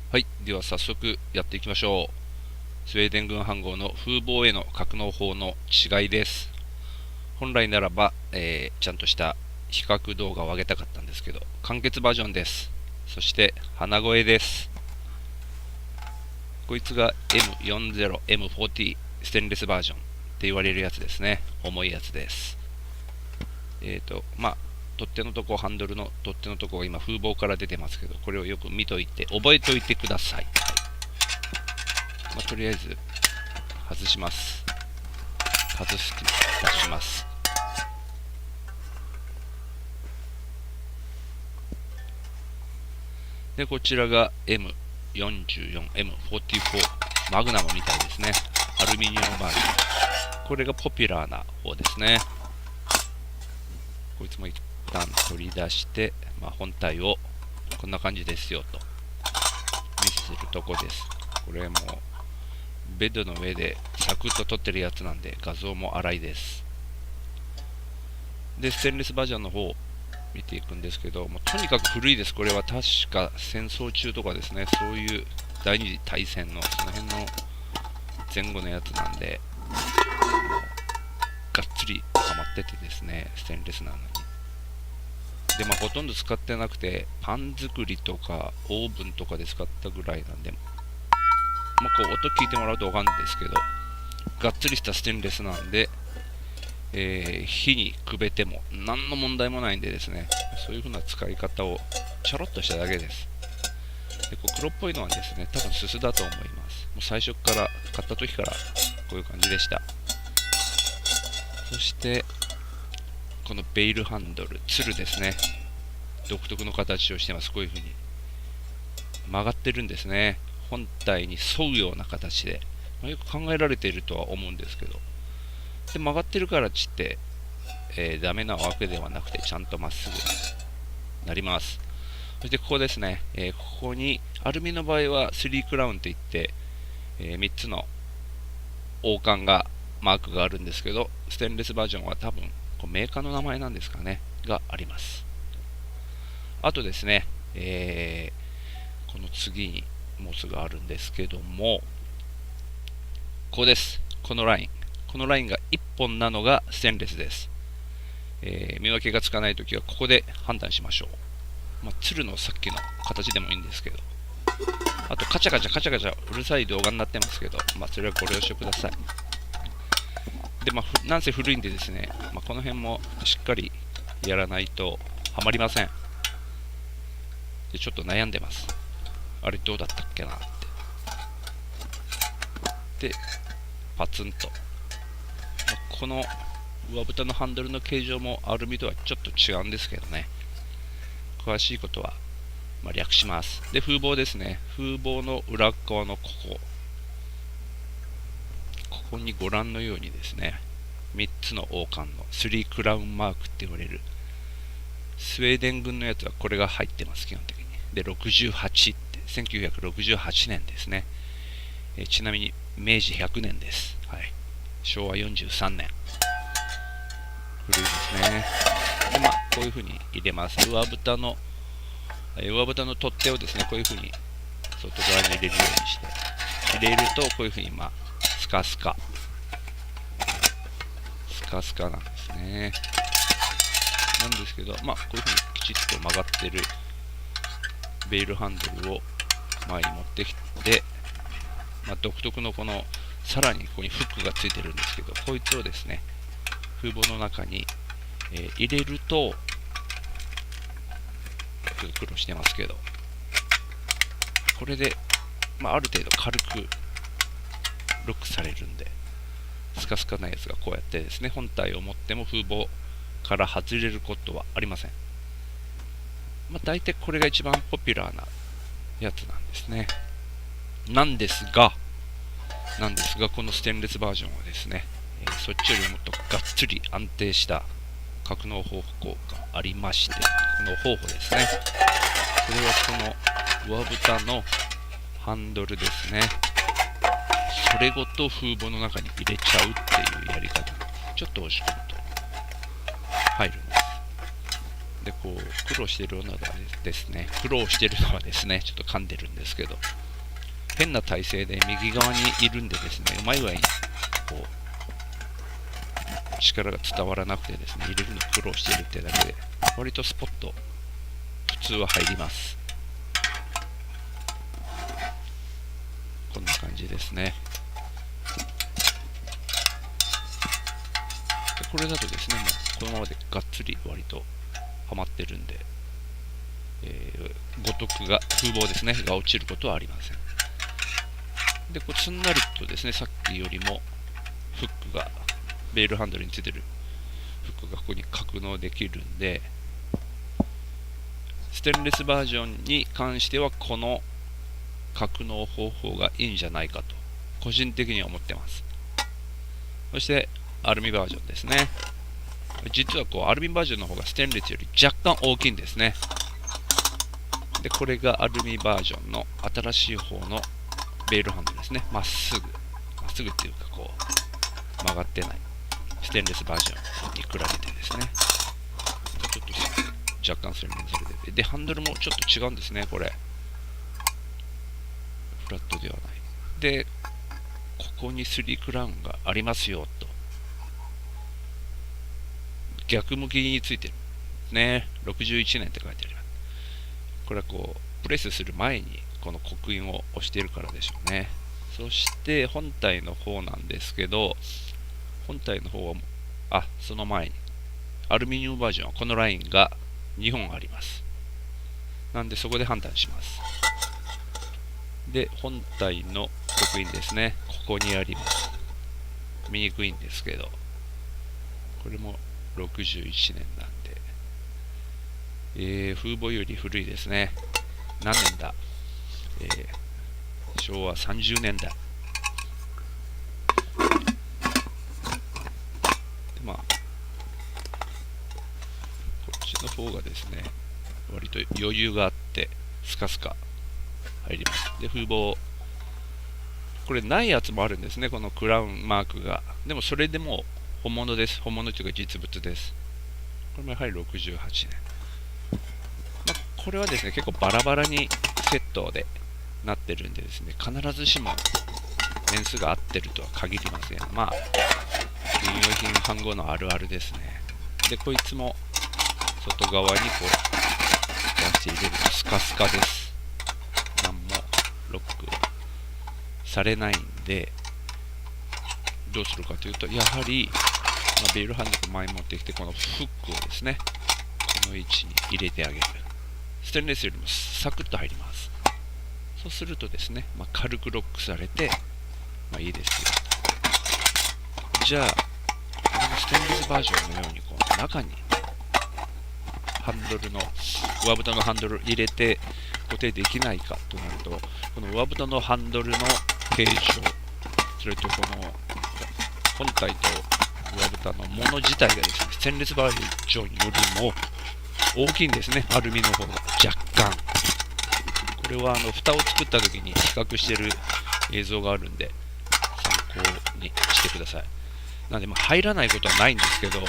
はい。では早速やっていきましょう。スウェーデン軍飯号の風防への格納法の違いです。本来ならば、ちゃんとした比較動画を上げたかったんですけど、簡潔バージョンです。そして鼻声です。こいつが M40、M40 ステンレスバージョンって言われるやつですね。重いやつです。取っ手のとこ、ハンドルの取っ手のとこが今風防から出てますけど、これをよく見といて覚えておいてください。とりあえず外します。外して出します。で、こちらが M44、M44 マグナムみたいですね。アルミニウムバージョン。これがポピュラーな方ですね。こいつも一旦取り出して、本体をこんな感じですよと見せるとこです。これもベッドの上でサクッと撮ってるやつなんで画像も荒いです。で、ステンレスバージョンの方見ていくんですけど、もうとにかく古いです。これは確か戦争中とかですね、そういう第二次大戦のその辺の前後のやつなんで、がっつりはまっててですね、ステンレスなのに。で、ほとんど使ってなくて、パン作りとかオーブンとかで使ったぐらいなんで、こう音聞いてもらうとわかるんですけど、がっつりしたステンレスなんで、火にくべても何の問題もないんでですね、そういう風な使い方をちょろっとしただけです。で、黒っぽいのはですね、多分すすだと思います。もう最初から買った時からこういう感じでした。そしてこのベイルハンドル、つるですね、独特の形をしてます。こういう風に曲がってるんですね。本体に沿うような形で、よく考えられているとは思うんですけど、で曲がってるからちって、ダメなわけではなくて、ちゃんとまっすぐになります。そしてここですね、ここにアルミの場合は3クラウンといって、3つの王冠がマークがあるんですけど、ステンレスバージョンは多分メーカーの名前なんですかね、があります。あとですね、この次にもうすぐあるんですけども、ここです。このラインが1本なのがステンレスです。見分けがつかないときはここで判断しましょう。つるのさっきの形でもいいんですけど、あとカチャカチャうるさい動画になってますけど、それはご了承ください。で、なんせ古いんでですね、この辺もしっかりやらないとはまりません。で、ちょっと悩んでます。あれどうだったっけなって。で、パツンと。この上蓋のハンドルの形状もアルミとはちょっと違うんですけどね。詳しいことは、略します。で、風防ですね。風防の裏側のここにご覧のようにですね、3つの王冠の3クラウンマークって言われる、スウェーデン軍のやつはこれが入ってます、基本的に。で、68って、1968年ですね。ちなみに明治100年です。はい。昭和43年。古いですね。で、こういう風に入れます。上蓋の取っ手をですね、こういう風に外側に入れるようにして、入れると、こういう風にスカスカなんですね。なんですけど、こういう風にきちっと曲がってるベイルハンドルを前に持ってきて、独特のこの、さらにここにフックがついてるんですけど、こいつをですね、風防の中に、入れると、苦労してますけど、これで、ある程度軽くロックされるんで、スカスカなやつがこうやってですね、本体を持っても風防から外れることはありません。大体これが一番ポピュラーなやつなんですね。なんですが、このステンレスバージョンはですね、そっちよりもっとがっつり安定した格納方法がありまして、この方法ですね。それはこの上蓋のハンドルですね。それごと風防の中に入れちゃうっていうやり方。ちょっと押し込むと入るんです。で、こう、苦労しているのはですね、ちょっと噛んでるんですけど、変な体勢で右側にいるんでですね、うまい具合に、こう、力が伝わらなくてですね、入れるの苦労しているってだけで、割とスポッと、普通は入ります。こんな感じですね。でこれだとですね、もうこのままでがっつり割とはまってるんで、風貌ですね、が落ちることはありません。で、こうつんなりとですね、さっきよりもフックが、ベールハンドルについてるフックがここに格納できるんで、ステンレスバージョンに関してはこの格納方法がいいんじゃないかと個人的には思ってます。そしてアルミバージョンですね。実はこうアルミバージョンの方がステンレスより若干大きいんですね。でこれがアルミバージョンの新しい方のベールハンドルですね。まっすぐっていうかこう曲がってないステンレスバージョンに比べてですね、ちょっと若干それにそれでハンドルもちょっと違うんですね。これフラットではないで、ここに3クラウンがありますよと、逆向きについてるね。61年って書いてあります。これはこうプレスする前にこの刻印を押しているからでしょうね。そして本体の方なんですけど、本体の方はその前にアルミニウムバージョンはこのラインが2本あります。なんでそこで判断します。で本体の刻印ですね、ここにあります。見にくいんですけど、これも61年なんで、風貌より古いですね。何年だ、昭和30年代。でこっちの方がですね、割と余裕があってスカスカ入ります。で風貌、これないやつもあるんですね、このクラウンマークが。でもそれでも本物です。本物というか実物です。これもやはり68年。これはですね、結構バラバラにセットでなってるんでですね、必ずしも年数が合ってるとは限りません。金融品番号のあるあるですね。で、こいつも外側にこう出して入れるとスカスカです。何もロックされないんで、どうするかというと、やはり、ベールハンドル前に持ってきて、このフックをですね、この位置に入れてあげる。ステンレスよりもサクッと入ります。そうするとですね、軽くロックされて、いいですよ。じゃあ、このステンレスバージョンのように、この中にハンドルの、上蓋のハンドル入れて固定できないかとなると、この上蓋のハンドルの形状、それとこの本体と上蓋のもの自体がですね、ステンレスバージョンよりも大きいんですね、アルミの方が若干。これは蓋を作った時に比較してる映像があるんで参考にしてください。なんで入らないことはないんですけど、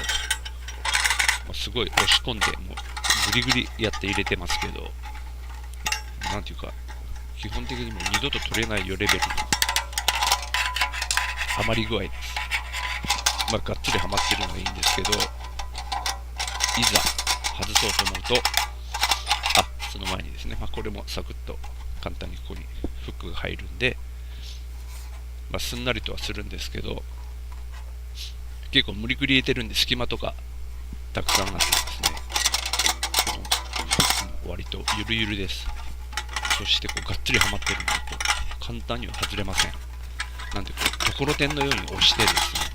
すごい押し込んでもうグリグリやって入れてますけど、なんていうか基本的にもう二度と取れないよレベルのはまり具合です。がっつりはまってるのがいいんですけど、いざ外そうと思うと、その前にですね、これもサクッと簡単にここにフックが入るんで、すんなりとはするんですけど、結構無理くり入れてるんで隙間とかたくさんあってですね、このフックも割とゆるゆるです。そしてがっつりはまってるんで簡単には外れません。なんでところてんのように押してですね、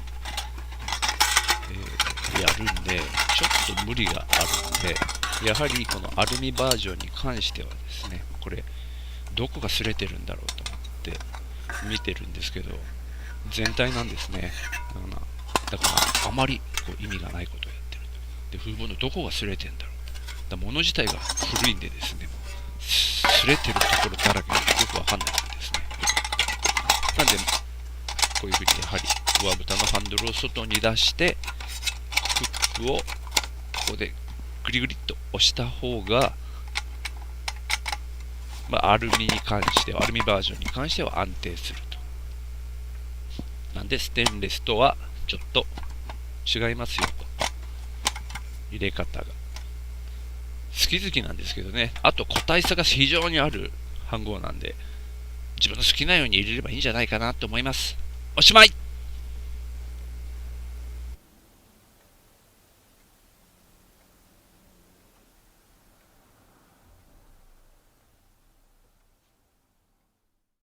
やるんでちょっと無理があるんで、やはりこのアルミバージョンに関してはですね、これどこが擦れてるんだろうと思って見てるんですけど、全体なんですね。だからあまり意味がないことをやってる。で、風貌のどこが擦れてるんだろう。だ物自体が古いんでですね、擦れてるところだらけでよくわかんないんですね。なんでこういうふうにやはり上蓋のハンドルを外に出してフックをここでグリグリっと押した方が、アルミに関しては、アルミバージョンに関しては安定すると。なんで、ステンレスとはちょっと違いますよと。入れ方が。好き好きなんですけどね。あと個体差が非常にある飯盒なんで、自分の好きなように入れればいいんじゃないかなと思います。おしまい。